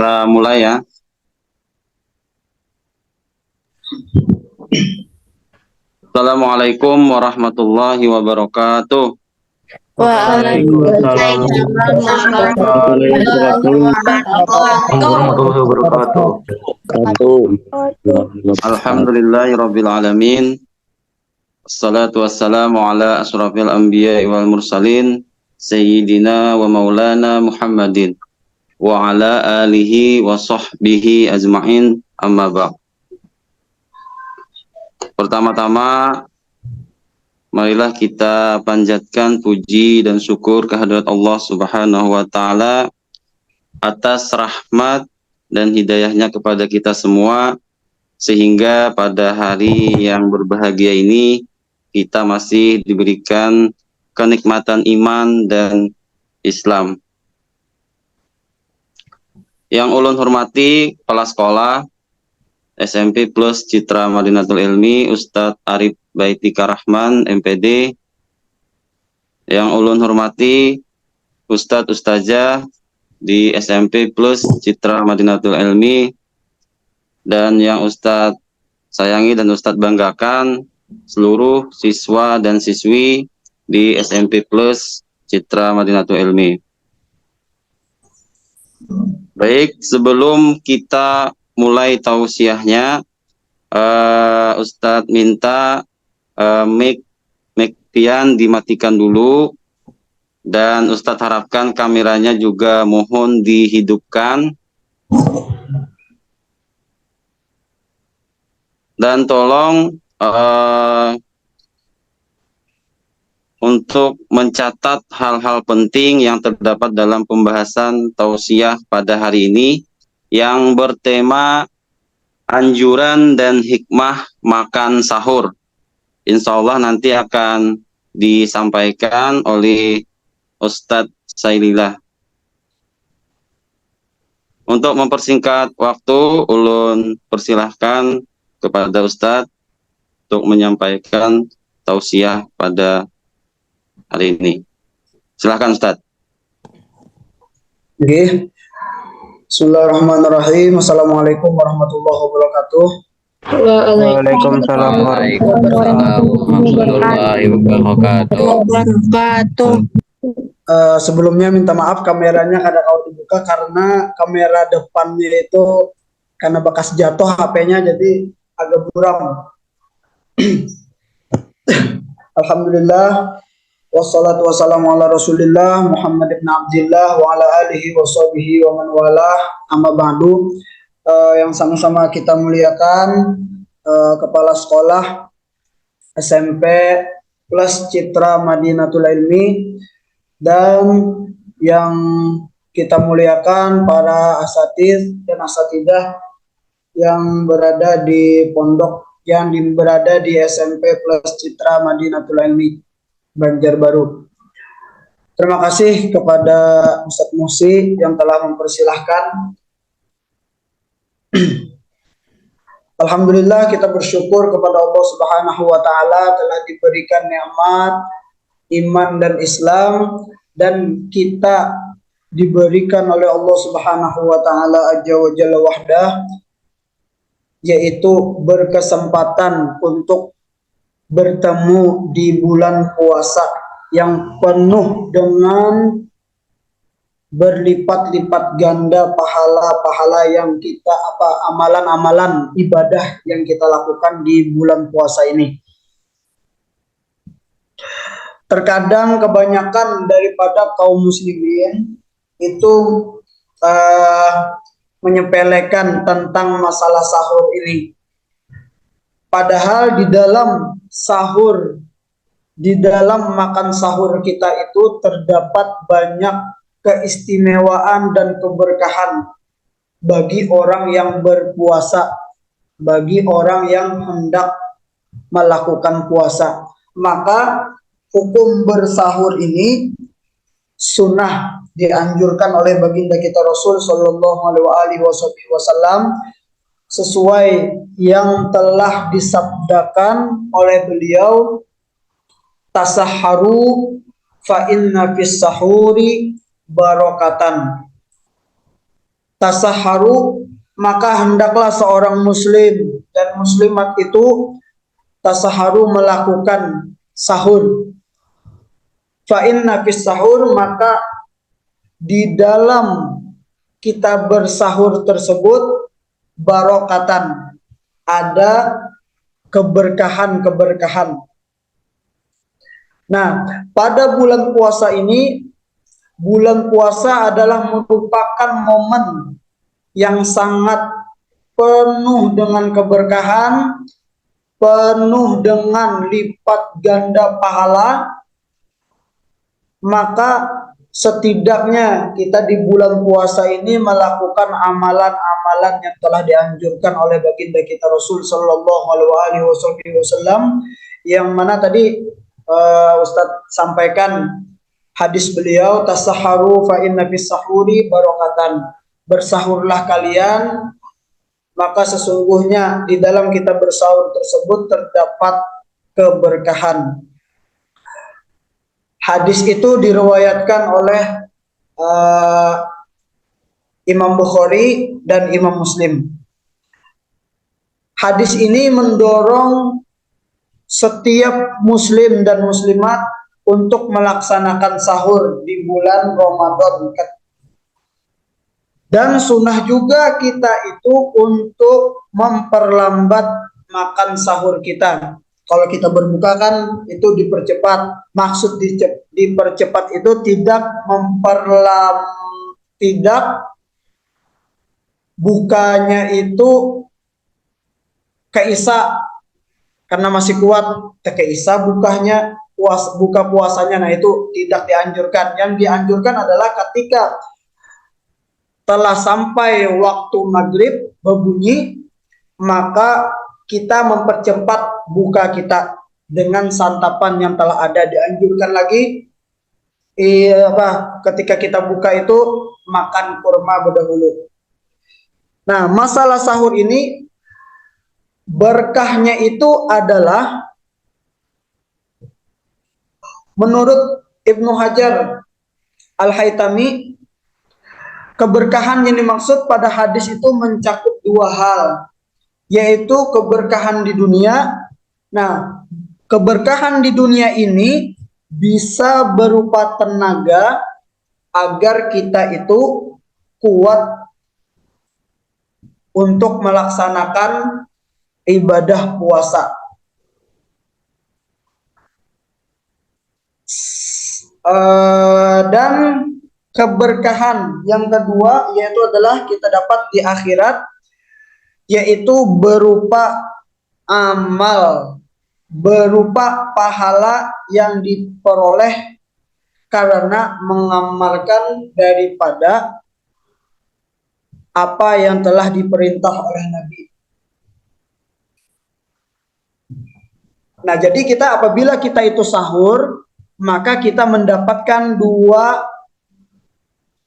Kita mulai ya. Assalamualaikum warahmatullahi wabarakatuh. Waalaikumsalam warahmatullahi wabarakatuh. Alhamdulillahirabbil alamin. Assalatu wassalamu ala asyrafil anbiya'i wal mursalin sayyidina wa maulana Muhammadin wa ala alihi wa sahbihi ajma'in, amma ba'd. Pertama-tama, marilah kita panjatkan puji dan syukur kehadirat Allah Subhanahu wa Ta'ala atas rahmat dan hidayahnya kepada kita semua, sehingga pada hari yang berbahagia ini kita masih diberikan kenikmatan iman dan Islam. Yang ulun hormati kepala sekolah SMP Plus Citra Madinatul Ilmi Ustadz Arif Baitika Rahman MPD. Yang ulun hormati Ustadz Ustazah di SMP Plus Citra Madinatul Ilmi, dan yang Ustadz sayangi dan Ustadz banggakan seluruh siswa dan siswi di SMP Plus Citra Madinatul Ilmi. Baik, sebelum kita mulai tausiahnya, Ustadz minta mic Pian dimatikan dulu, dan Ustadz harapkan kameranya juga mohon dihidupkan, dan tolong untuk mencatat hal-hal penting yang terdapat dalam pembahasan tausiah pada hari ini yang bertema anjuran dan hikmah makan sahur. Insya Allah nanti akan disampaikan oleh Ustadz Sailillah. Untuk mempersingkat waktu, ulun persilahkan kepada Ustadz untuk menyampaikan tausiah pada hari ini. Silahkan Ustadz. Oke. Bismillahirrahmanirrahim. Assalamualaikum warahmatullahi wabarakatuh. Waalaikumsalam warahmatullahi wabarakatuh. Sebelumnya minta maaf kameranya kadang kalau dibuka karena kamera depannya itu karena bekas jatuh HP-nya jadi agak buram. Alhamdulillah. Wassalatu wassalamu ala rasulillah Muhammad ibn Abdillah wa ala alihi wa sahbihi wa man walah, amma ba'du. Yang sama-sama kita muliakan Kepala Sekolah SMP Plus Citra Madinatul Ilmi, dan yang kita muliakan para asatiz dan asatidah yang berada di pondok, yang berada di SMP Plus Citra Madinatul Ilmi Banjarbaru. Terima kasih kepada Ustadz Musi yang telah mempersilahkan. Alhamdulillah, kita bersyukur kepada Allah Subhanahu wa Ta'ala telah diberikan nikmat iman dan Islam, dan kita diberikan oleh Allah Subhanahu wa Ta'ala Azza wa Jalla wahdah, yaitu berkesempatan untuk bertemu di bulan puasa yang penuh dengan berlipat-lipat ganda pahala-pahala yang kita amalan-amalan ibadah yang kita lakukan di bulan puasa ini. Terkadang kebanyakan daripada kaum muslimin itu menyepelekan tentang masalah sahur ini. Padahal di dalam sahur, di dalam makan sahur kita itu terdapat banyak keistimewaan dan keberkahan bagi orang yang berpuasa, bagi orang yang hendak melakukan puasa. Maka hukum bersahur ini sunnah dianjurkan oleh baginda kita Rasul Shallallahu Alaihi Wasallam, sesuai yang telah disabdakan oleh beliau, tasahharu fa inna fis sahuri barokatan. tasaharu, maka hendaklah seorang muslim dan muslimat itu tasaharu melakukan sahur. Fa inna fis sahur, maka di dalam kita bersahur tersebut barokatan, ada keberkahan-keberkahan. Nah, pada bulan puasa ini, bulan puasa adalah merupakan momen yang sangat penuh dengan keberkahan, penuh dengan lipat ganda pahala. Maka setidaknya kita di bulan puasa ini melakukan amalan-amalan yang telah dianjurkan oleh baginda kita Rasul Shallallahu Alaihi Wasallam, yang mana tadi Ustadz sampaikan hadis beliau, tasaharu fa inna fis sahuri barokatan, bersahurlah kalian, maka sesungguhnya di dalam kita bersahur tersebut terdapat keberkahan. Hadis itu diriwayatkan oleh Imam Bukhari dan Imam Muslim. Hadis ini mendorong setiap muslim dan muslimat untuk melaksanakan sahur di bulan Ramadan. Dan sunnah juga kita itu untuk memperlambat makan sahur kita. Kalau kita berbuka kan itu dipercepat. Maksud dipercepat itu tidak tidak bukanya itu ke isya karena masih kuat, ke isya bukanya, buka puasanya, nah itu tidak dianjurkan. Yang dianjurkan adalah ketika telah sampai waktu maghrib berbunyi, maka kita mempercepat buka kita dengan santapan yang telah ada. Dianjurkan lagi ketika kita buka itu makan kurma berdahulu. Nah, masalah sahur ini berkahnya itu adalah menurut Ibnu Hajar Al-Haytami, keberkahan yang dimaksud pada hadis itu mencakup dua hal, yaitu keberkahan di dunia. Nah, keberkahan di dunia ini bisa berupa tenaga agar kita itu kuat untuk melaksanakan ibadah puasa. Dan keberkahan yang kedua yaitu adalah kita dapat di akhirat, yaitu berupa amal, berupa pahala yang diperoleh karena mengamalkan daripada apa yang telah diperintah oleh Nabi. Nah, jadi kita apabila kita itu sahur, maka kita mendapatkan dua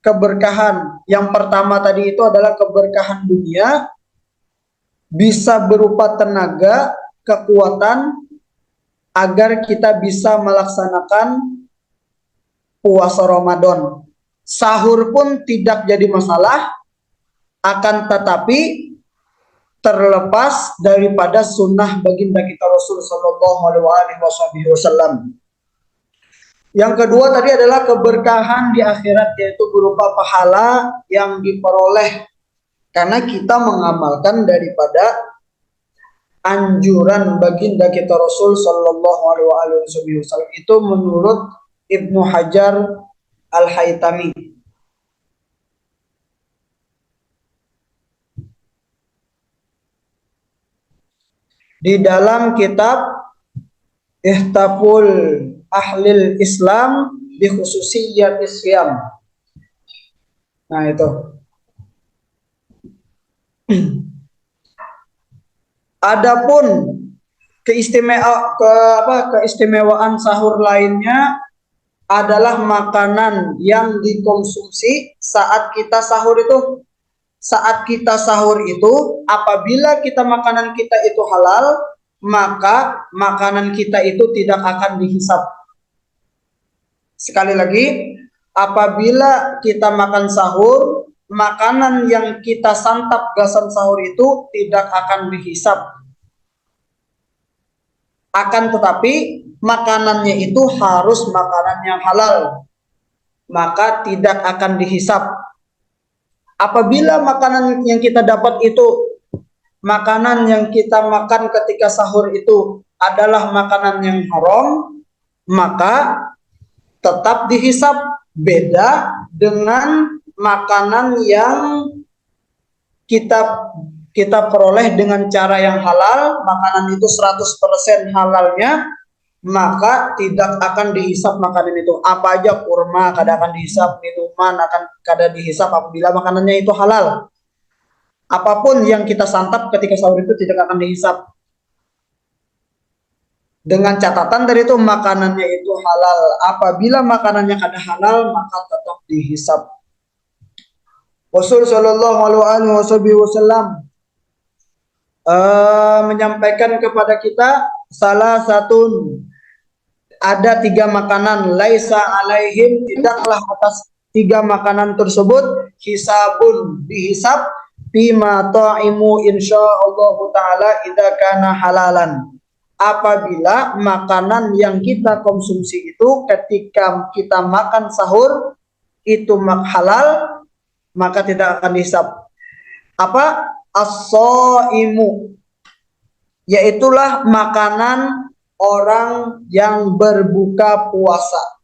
keberkahan. Yang pertama tadi itu adalah keberkahan dunia, bisa berupa tenaga, kekuatan, agar kita bisa melaksanakan puasa Ramadan. Sahur pun tidak jadi masalah, akan tetapi terlepas daripada sunnah baginda kita Rasul Shallallahu Alaihi Wasallam. Yang kedua tadi adalah keberkahan di akhirat, yaitu berupa pahala yang diperoleh karena kita mengamalkan daripada anjuran baginda kita Rasul Shallallahu Alaihi Wasallam. Itu menurut Ibnu Hajar Al-Haytami. Di dalam kitab Ihtaful Ahlil Islam bi khususiyatis Syam. Nah, itu. Adapun keistimewaan sahur lainnya adalah makanan yang dikonsumsi saat kita sahur itu. Saat kita sahur itu, apabila makanan kita itu halal, maka makanan kita itu tidak akan dihisap. Sekali lagi, apabila kita makan sahur makanan yang kita santap gasan sahur itu tidak akan dihisap. Akan tetapi makanannya itu harus makanan yang halal, maka tidak akan dihisap. Apabila makanan yang kita dapat itu, makanan yang kita makan ketika sahur itu adalah makanan yang haram, maka tetap dihisap. Beda dengan makanan yang kita peroleh dengan cara yang halal, makanan itu 100% halalnya, maka tidak akan dihisap makanan itu. Apa aja, kurma kada akan dihisap, minuman akan kada dihisap apabila makanannya itu halal. Apapun yang kita santap ketika sahur itu tidak akan dihisap. Dengan catatan dari itu makanannya itu halal. Apabila makanannya kada halal, maka tetap dihisap. Rasul Shallallahu Alaihi Wasallam menyampaikan kepada kita salah satu, ada 3 makanan, laisa alaihim, tidaklah atas 3 makanan tersebut hisabun, dihisap, bima ta'imu insyaallah taala idza kana halalan, apabila makanan yang kita konsumsi itu ketika kita makan sahur itu halal, maka tidak akan dihisap. Apa? As-shaimu, yaitulah makanan orang yang berbuka puasa.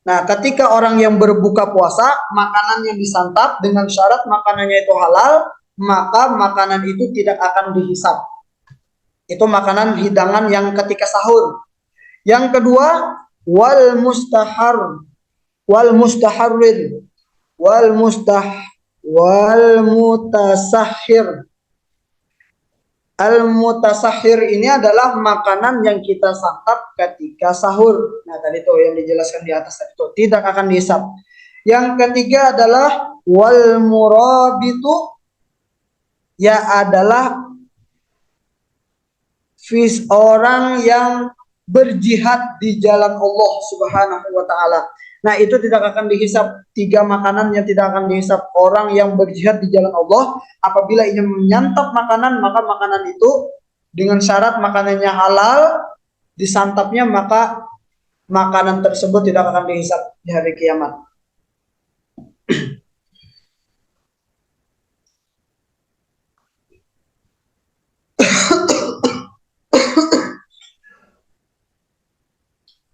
Nah, ketika orang yang berbuka puasa, makanan yang disantap dengan syarat makanannya itu halal, maka makanan itu tidak akan dihisap. Itu makanan hidangan yang ketika sahur. Yang kedua, wal mustaharrir, wal mutasahhir. Al-mutasahhir ini adalah makanan yang kita santap ketika sahur. Nah, tadi itu yang dijelaskan di atas tadi itu tidak akan dihisap. Yang ketiga adalah wal murabitu, ya adalah orang yang berjihad di jalan Allah Subhanahu wa taala. Nah, itu tidak akan dihisap. 3 makanan yang tidak akan dihisap. Orang yang berjihad di jalan Allah, apabila ingin menyantap makanan, maka makanan itu dengan syarat makanannya halal, disantapnya, maka makanan tersebut tidak akan dihisap di hari kiamat.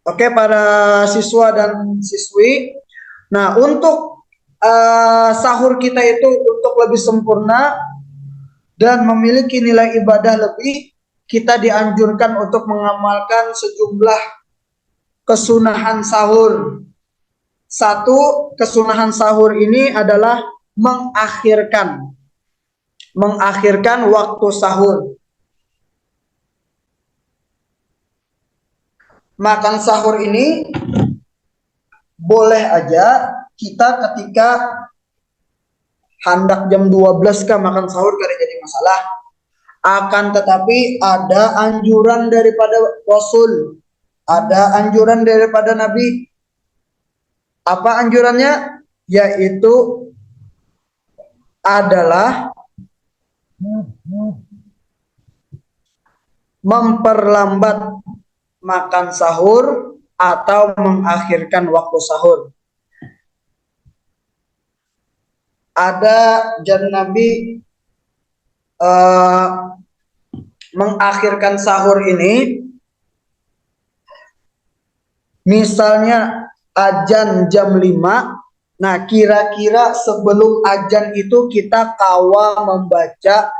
Oke, para siswa dan siswi. Nah, untuk sahur kita itu untuk lebih sempurna dan memiliki nilai ibadah lebih, kita dianjurkan untuk mengamalkan sejumlah kesunahan sahur. Satu, kesunahan sahur ini adalah mengakhirkan waktu sahur. Makan sahur ini boleh aja kita ketika hendak jam 12 kah makan sahur, gak jadi masalah. Akan tetapi ada anjuran daripada Rasul, ada anjuran daripada Nabi. Apa anjurannya? Yaitu adalah memperlambat makan sahur atau mengakhirkan waktu sahur. Ada jan Nabi mengakhirkan sahur ini, misalnya azan jam 5. Nah, kira-kira sebelum azan itu kita kawa membaca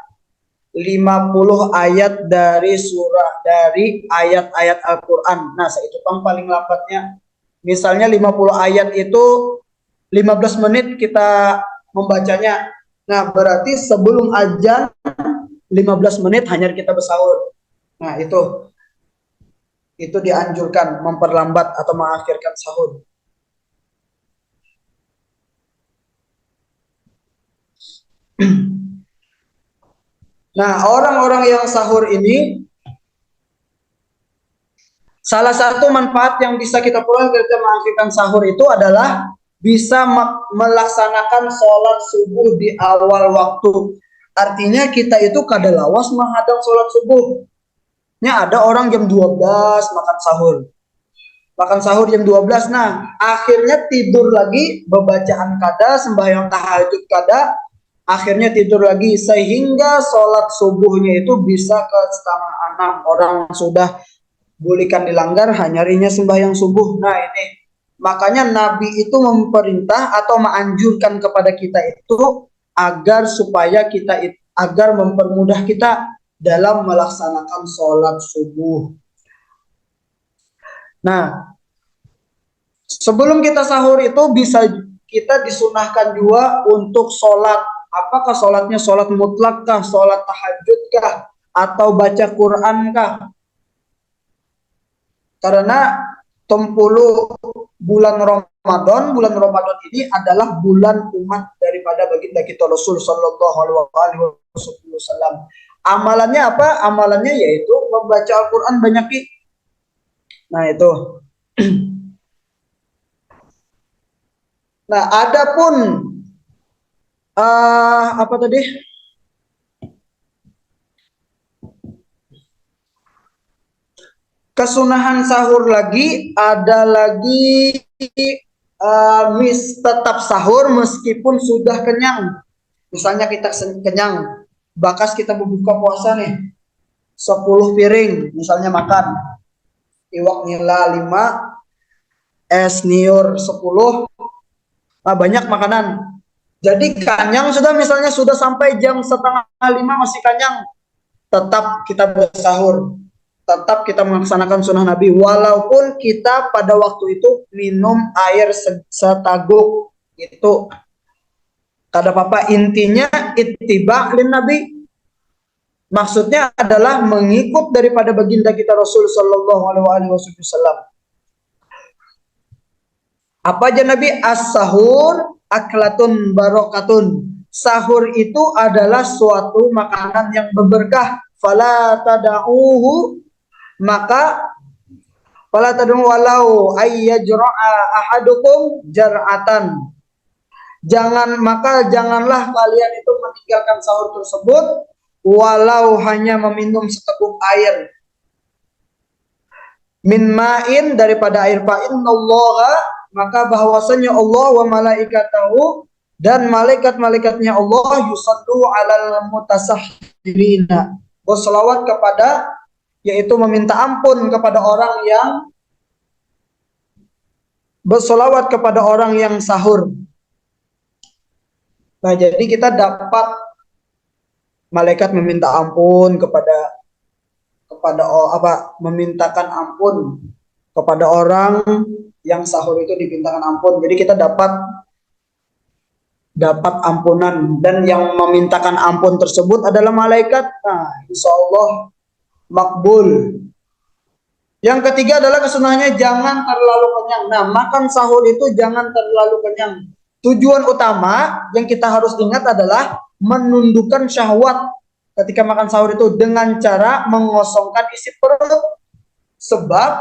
50 ayat dari ayat-ayat Al-Quran. Nah, itu paling lambatnya. Misalnya 50 ayat itu 15 menit kita membacanya. Nah, berarti sebelum azan 15 menit hanya kita bersahur. Nah, itu dianjurkan memperlambat atau mengakhirkan sahur. Nah, orang-orang yang sahur ini, salah satu manfaat yang bisa kita peroleh ketika mengakhirkan sahur itu adalah bisa melaksanakan sholat subuh di awal waktu. Artinya kita itu kada lawas menghadap sholat subuh. Ada orang jam 12 makan sahur. Makan sahur jam 12, nah akhirnya tidur lagi, bebacaan kada, sembahyang tahajud kada, akhirnya tidur lagi, sehingga sholat subuhnya itu bisa ke setengah 6. Orang sudah bulikan dilanggar, hanyarinya sembahyang subuh. Nah ini, makanya Nabi itu memerintah atau menganjurkan kepada kita itu agar supaya kita agar mempermudah kita dalam melaksanakan sholat subuh. Nah, sebelum kita sahur itu bisa kita disunahkan juga untuk sholat. Apakah sholatnya sholat mutlak kah, sholat tahajud kah, atau baca Quran kah? Karena 10 bulan Ramadan ini adalah bulan umat daripada baginda kita Rasul Sallallahu Alaihi Wasallam. Amalannya apa? Amalannya yaitu membaca Al-Quran banyak. Nah itu. Nah, adapun apa tadi? Kesunahan sahur lagi, ada lagi tetap sahur meskipun sudah kenyang. Misalnya kita kenyang, bakas kita berbuka puasa nih, 10 piring misalnya makan, iwak nila 5, es niur 10, banyak makanan. Jadi kenyang sudah, misalnya sudah sampai jam 4:30 masih kenyang, tetap kita bersahur. Tetap kita melaksanakan sunnah Nabi, walaupun kita pada waktu itu minum air setaguk itu kada apa-apa. Intinya ittiba' lin Nabi, maksudnya adalah mengikut daripada baginda kita Rasul Sallallahu Alaihi Wasallam. Apa aja Nabi? As-sahur aklatun barokatun. Sahur itu adalah suatu makanan yang berberkah. Fala tada'uhu, maka fala tad'u walau ayyajra'a ahadukum jar'atan. Janganlah kalian itu meninggalkan sahur tersebut walau hanya meminum seteguk air. Min ma'in, daripada air. Fa innallaha, maka bahwasanya Allah wa malaikatahu, dan malaikat-malaikatnya Allah, yusallu alal mutasahhirina, berselawat kepada, yaitu meminta ampun kepada orang yang berselawat kepada orang yang sahur. Nah, jadi kita dapat malaikat meminta ampun kepada memintakan ampun kepada orang yang sahur itu, dimintakan ampun. Jadi kita dapat ampunan, dan yang memintakan ampun tersebut adalah malaikat. Nah, insya Allah makbul. Yang ketiga adalah kesunahannya jangan terlalu kenyang. Nah, makan sahur itu jangan terlalu kenyang. Tujuan utama yang kita harus ingat adalah menundukkan syahwat ketika makan sahur itu dengan cara mengosongkan isi perut. Sebab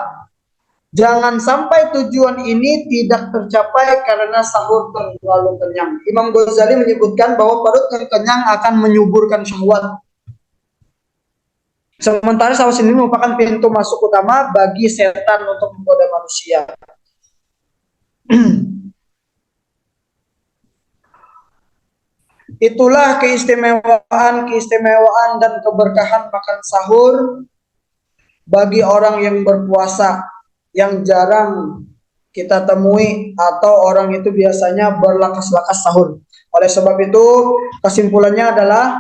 jangan sampai tujuan ini tidak tercapai karena sahur terlalu kenyang. Imam Ghazali menyebutkan bahwa perut yang kenyang akan menyuburkan syahwat. Sementara sahur ini merupakan pintu masuk utama bagi setan untuk menggoda manusia. Itulah keistimewaan dan keberkahan makan sahur bagi orang yang berpuasa, yang jarang kita temui, atau orang itu biasanya berlakas-lakas sahur. Oleh sebab itu, kesimpulannya adalah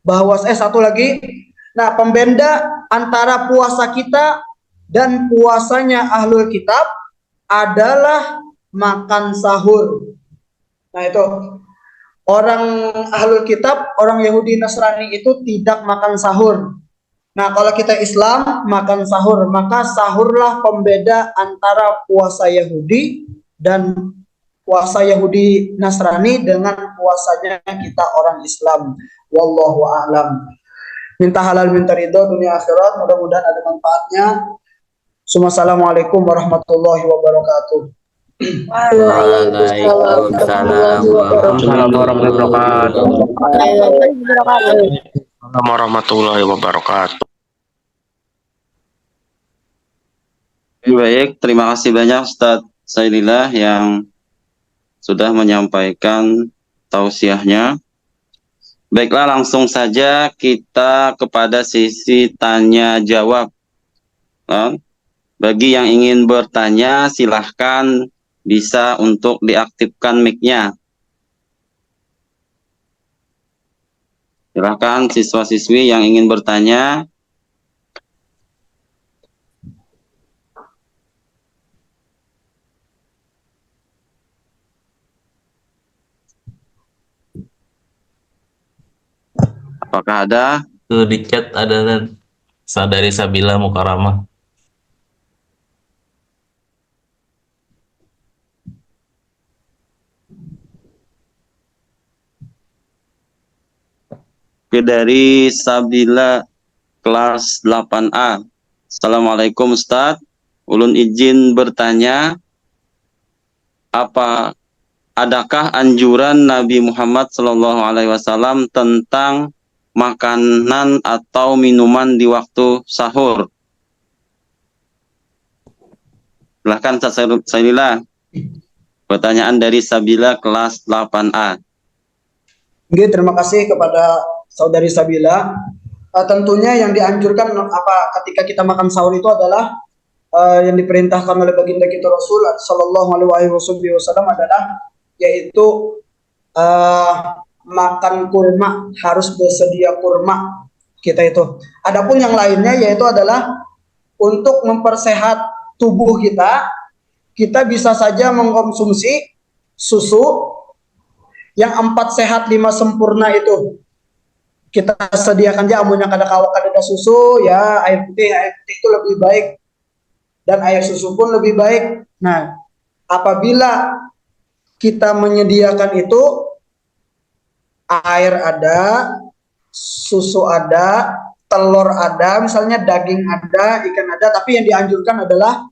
bahwa satu lagi, nah, pembeda antara puasa kita dan puasanya ahlul kitab adalah makan sahur. Nah, itu orang ahlul kitab, orang Yahudi Nasrani itu tidak makan sahur. Nah, kalau kita Islam makan sahur, maka sahurlah pembeda antara puasa Yahudi dan puasa Yahudi Nasrani dengan puasanya kita orang Islam. Wallahu a'lam. Minta halal, minta ridho dunia akhirat, mudah-mudahan ada manfaatnya. Assalamualaikum warahmatullahi wabarakatuh. Waalaikumsalam warahmatullahi wabarakatuh. Warahmatullahi wabarakatuh. Baik, terima kasih banyak Ustadz Saidillah yang sudah menyampaikan tausiahnya. Baiklah, langsung saja kita kepada sesi tanya jawab. Bagi yang ingin bertanya, silahkan bisa untuk diaktifkan mic-nya. Silahkan siswa-siswi yang ingin bertanya. Apakah ada? Tuh di chat ada dari Sabila Mukaramah. Oke, dari Sabila kelas 8A. Assalamualaikum Ustadz. Ulun izin bertanya, adakah anjuran Nabi Muhammad SAW tentang makanan atau minuman di waktu sahur? Silahkan Sailila. Pertanyaan dari Sabila kelas 8A. Oke, terima kasih kepada saudari Sabila. Tentunya yang dianjurkan ketika kita makan sahur itu adalah yang diperintahkan oleh baginda kita Rasul Sallallahu Alaihi Wasallam adalah yaitu makan kurma, harus bersedia kurma kita itu. Adapun yang lainnya yaitu adalah untuk mempersehat tubuh kita bisa saja mengkonsumsi susu yang 4 sehat 5 sempurna itu. Kita sediakan aja amunnya kada susu ya, air putih itu lebih baik dan air susu pun lebih baik. Nah, apabila kita menyediakan itu, air ada, susu ada, telur ada, misalnya daging ada, ikan ada, tapi yang dianjurkan adalah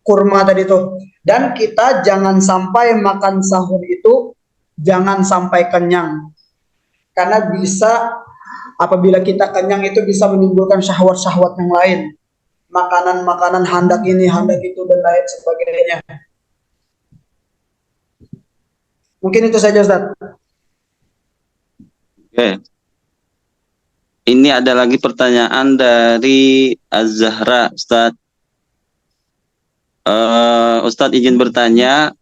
kurma tadi itu. Dan kita jangan sampai makan sahur itu jangan sampai kenyang, karena bisa apabila kita kenyang itu bisa menimbulkan syahwat-syahwat yang lain, makanan-makanan handak ini handak itu dan lain sebagainya. Mungkin itu saja Ustaz. Oke. Ini ada lagi pertanyaan dari Az-Zahra, Ustaz. Ustadz izin bertanya,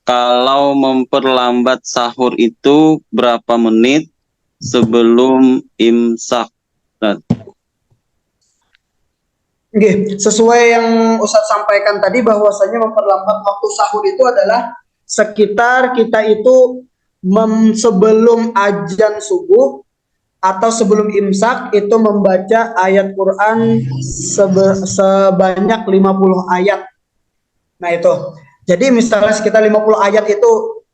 kalau memperlambat sahur itu berapa menit sebelum imsak? Oke, sesuai yang Ustadz sampaikan tadi bahwasanya memperlambat waktu sahur itu adalah sekitar kita itu sebelum azan subuh atau sebelum imsak itu membaca ayat Quran sebanyak 50 ayat. Nah itu, jadi misalnya sekitar 50 ayat itu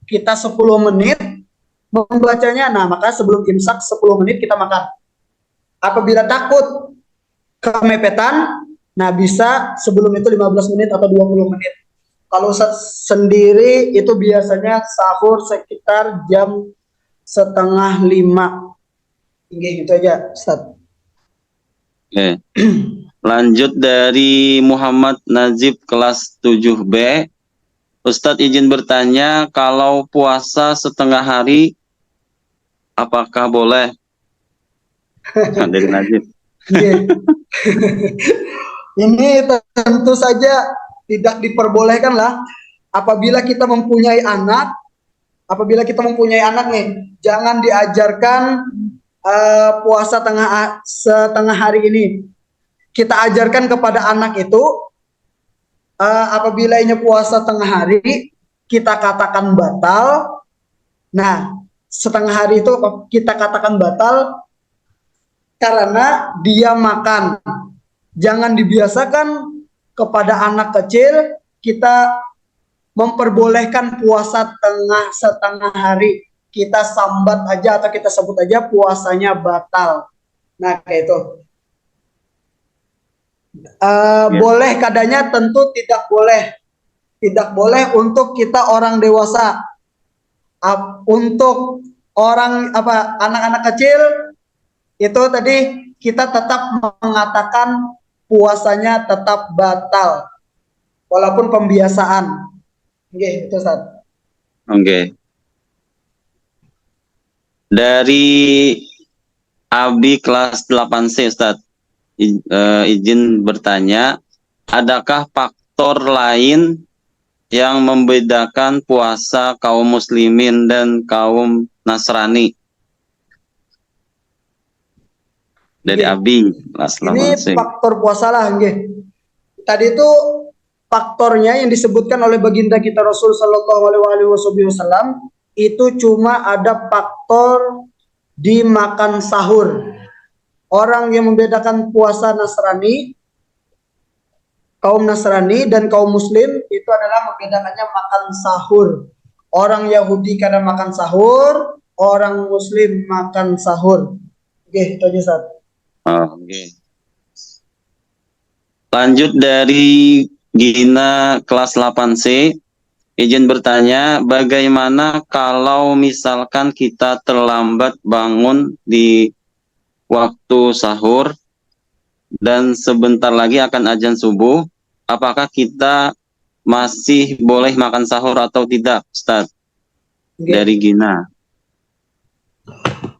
kita 10 menit membacanya, nah maka sebelum imsak 10 menit kita makan. Apabila takut kemepetan, nah bisa sebelum itu 15 menit atau 20 menit. Kalau sendiri itu biasanya sahur sekitar jam 4:30. Gitu aja Ustaz. Oke. Lanjut dari Muhammad Najib kelas 7B. Ustadz izin bertanya, kalau puasa setengah hari apakah boleh? Dari Najib. Ini tentu saja tidak diperbolehkan lah. Apabila kita mempunyai anak nih, jangan diajarkan puasa setengah hari ini. Kita ajarkan kepada anak itu, apabila ini puasa tengah hari, kita katakan batal. Nah, setengah hari itu kita katakan batal karena dia makan. Jangan dibiasakan kepada anak kecil kita memperbolehkan puasa setengah hari. Kita sambat aja atau kita sebut aja puasanya batal. Nah, kayak itu. Boleh kadanya tentu tidak boleh. Tidak boleh untuk kita orang dewasa. Untuk orang anak-anak kecil itu tadi kita tetap mengatakan puasanya tetap batal walaupun pembiasaan. Oke, itu Ustaz. Oke. Dari Abi kelas 8C, Ustadz, izin bertanya, adakah faktor lain yang membedakan puasa kaum muslimin dan kaum Nasrani? Dari Nggih. Abi kelas Ini 8C. faktor puasa lah, nggih. Tadi itu faktornya yang disebutkan oleh baginda kita Rasul Shallallahu Alaihi Wasallam itu cuma ada faktor di makan sahur. Orang yang membedakan puasa Nasrani, kaum Nasrani dan kaum Muslim itu adalah membedakannya makan sahur. Orang Yahudi karena makan sahur, orang Muslim makan sahur. Oke, itu aja Ustaz. Oke. Lanjut dari Gina kelas 8C, izin bertanya, bagaimana kalau misalkan kita terlambat bangun di waktu sahur dan sebentar lagi akan azan subuh, apakah kita masih boleh makan sahur atau tidak, Ustaz? Oke. Dari Gina.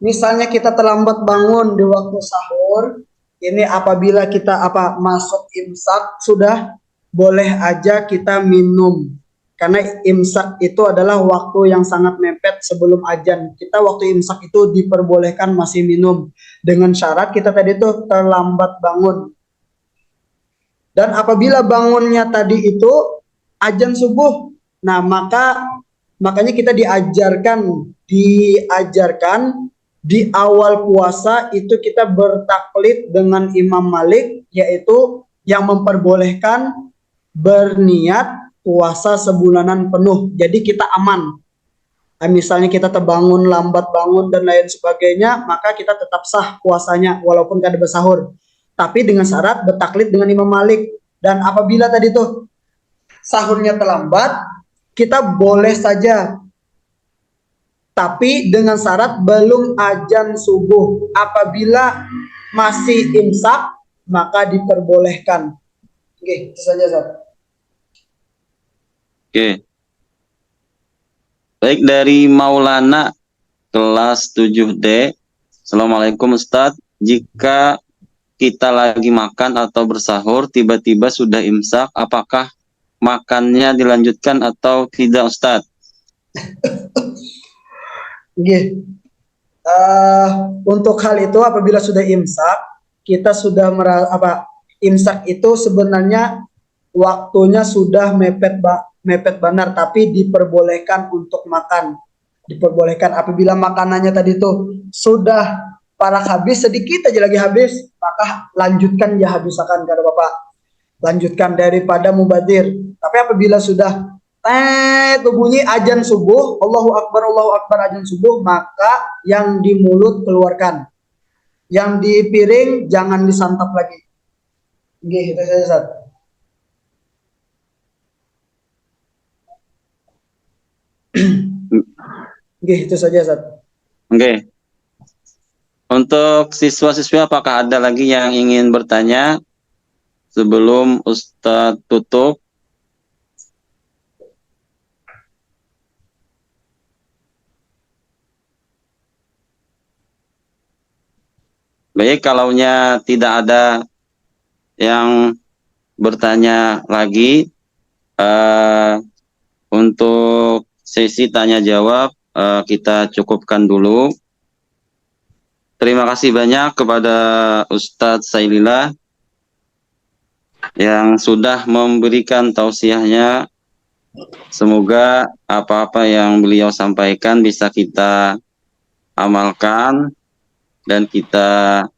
Misalnya kita terlambat bangun di waktu sahur, ini apabila kita masuk imsak sudah boleh aja kita minum. Karena imsak itu adalah waktu yang sangat mepet sebelum azan. Kita waktu imsak itu diperbolehkan masih minum dengan syarat kita tadi itu terlambat bangun. Dan apabila bangunnya tadi itu azan subuh, nah makanya kita diajarkan di awal puasa itu kita bertaklid dengan Imam Malik, yaitu yang memperbolehkan berniat puasa sebulanan penuh. Jadi kita aman. Nah, misalnya kita terbangun, lambat bangun dan lain sebagainya, maka kita tetap sah puasanya walaupun gak ada bersahur. Tapi dengan syarat bertaklid dengan Imam Malik. Dan apabila tadi tuh sahurnya terlambat, kita boleh saja, tapi dengan syarat belum azan subuh. Apabila masih imsak, maka diperbolehkan. Oke, itu saja, Ustaz. Oke. Baik, dari Maulana kelas 7D. Assalamualaikum Ustadz. Jika kita lagi makan atau bersahur, tiba-tiba sudah imsak, apakah makannya dilanjutkan atau tidak, Ustadz? Oke. Untuk hal itu apabila sudah imsak, kita sudah imsak itu sebenarnya waktunya sudah mepet benar, tapi diperbolehkan untuk makan. Diperbolehkan apabila makanannya tadi itu sudah parak habis, sedikit aja lagi habis, maka lanjutkan ya habisakan kata Bapak. Lanjutkan daripada mubadir. Tapi apabila sudah bunyi azan subuh, Allahu Akbar azan subuh, maka yang di mulut keluarkan. Yang di piring jangan disantap lagi. Gitu saja, Ustaz. Gitu saja, Ustaz. Oke. Untuk siswa-siswi, apakah ada lagi yang ingin bertanya sebelum Ustadz tutup? Baik, kalaunya tidak ada yang bertanya lagi, untuk sesi tanya jawab kita cukupkan dulu. Terima kasih banyak kepada Ustadz Sailila yang sudah memberikan tausiahnya. Semoga apa-apa yang beliau sampaikan bisa kita amalkan dan kita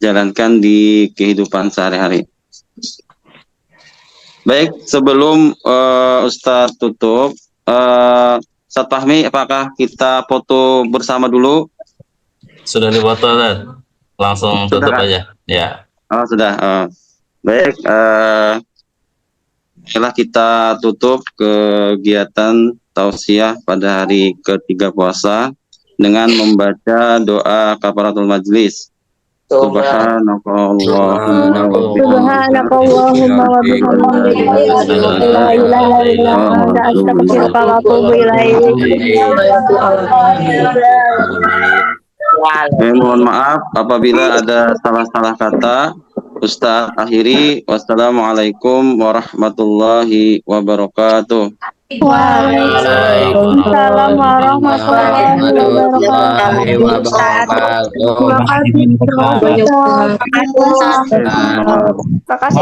jalankan di kehidupan sehari-hari. Baik, sebelum Ustadz tutup, Ustadz Fahmi, apakah kita foto bersama dulu? Sudah dipoto, Ustaz? Langsung tutup Sudah. aja. Ya. Oh, sudah. Baik, setelah kita tutup kegiatan tausiah pada hari ketiga puasa dengan membaca doa kafaratul majlis. Subhanakallahumma wa Subhanakallahumma wa bihamdika la ilaha illa anta astaghfiruka wa atubu ilaik. Mohon maaf apabila ada salah-salah kata. Ustaz akhiri, wassalamualaikum warahmatullahi wabarakatuh. Waalaikumsalam warahmatullahi wabarakatuh. Terima kasih, Profesor. Terima kasih.